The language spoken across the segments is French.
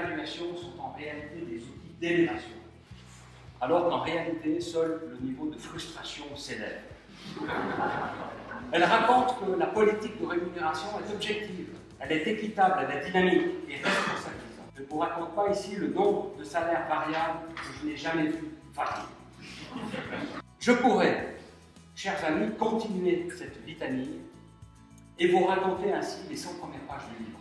d'évaluation sont en réalité des outils d'élévation, alors qu'en réalité, seul le niveau de frustration s'élève. Elle raconte que la politique de rémunération est objective, elle est équitable, elle est dynamique et responsabilisante. Je ne vous raconte pas ici le nombre de salaires variables que je n'ai jamais vu varier. Je pourrais, chers amis, continuer cette litanie et vous raconter ainsi les 100 premières pages du livre.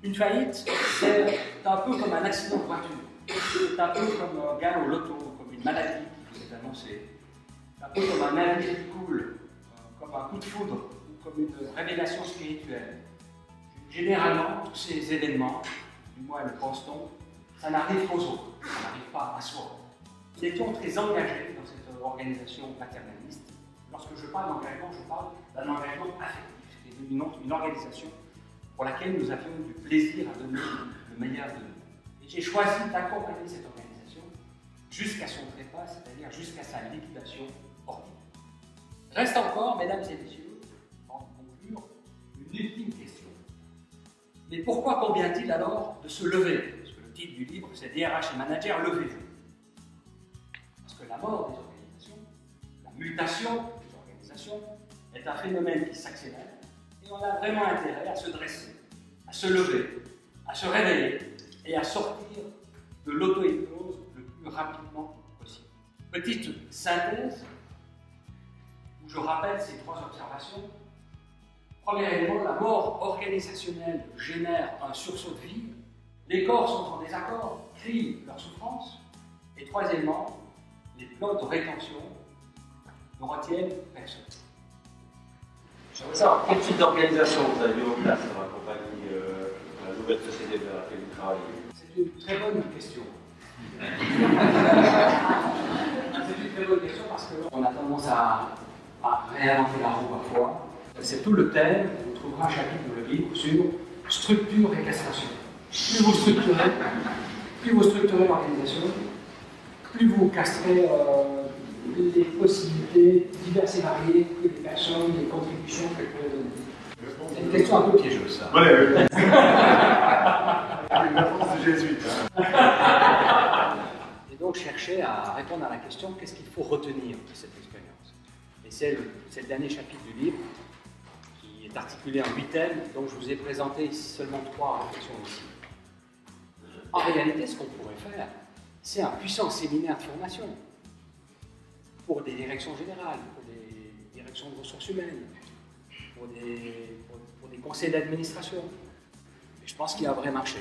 Une faillite, c'est un peu comme un accident de voiture, c'est un peu comme un gain au loto, comme une maladie qui vous est annoncée, c'est un peu comme un navire qui coule, comme un coup de foudre, ou comme une révélation spirituelle. Généralement, tous ces événements, du moins le pense-t-on, ça n'arrive qu'aux autres, ça n'arrive pas à soi. Nous étions très engagés dans cette organisation paternaliste. Lorsque je parle d'engagement, je parle d'un engagement affectif, qui est une organisation pour laquelle nous avions du plaisir à donner le meilleur de nous. Et j'ai choisi d'accompagner cette organisation jusqu'à son trépas, c'est-à-dire jusqu'à sa liquidation ordinaire. Reste encore, mesdames et messieurs, avant de conclure, une ultime question. Mais pourquoi convient-il alors de se lever? Parce que le titre du livre, c'est DRH et manager, levez-vous. Parce que la mort des organisations, la mutation des organisations, est un phénomène qui s'accélère et on a vraiment intérêt à se dresser, à se lever, à se réveiller et à sortir de l'auto-hypnose le plus rapidement possible. Petite synthèse où je rappelle ces 3 observations. Premier élément, la mort organisationnelle génère un sursaut de vie. Les corps sont en désaccord, crient leur souffrance. Et troisièmement, les plans de rétention ne retiennent personne. J'aimerais savoir quel type d'organisation vous avez mis en place pour accompagner la nouvelle société vers laquelle vous travaillez. C'est une très bonne question. C'est une très bonne question parce qu'on a tendance à réinventer la roue parfois. C'est tout le thème, vous trouverez un chapitre dans le livre sur structure et castration. Plus vous structurez l'organisation, plus vous castrez les possibilités diverses et variées que les personnes, les contributions qu'elles peuvent donner. C'est une question un peu piégeuse, ça. Oui. Une réponse de jésuite. Et donc chercher à répondre à la question qu'est-ce qu'il faut retenir de cette expérience. Et c'est le dernier chapitre du livre qui est articulé en 8 thèmes, dont je vous ai présenté seulement 3 réflexions ici. En réalité, ce qu'on pourrait faire, c'est un puissant séminaire de formation pour des directions générales, pour des directions de ressources humaines, pour des conseils d'administration. Et je pense qu'il y a un vrai marché.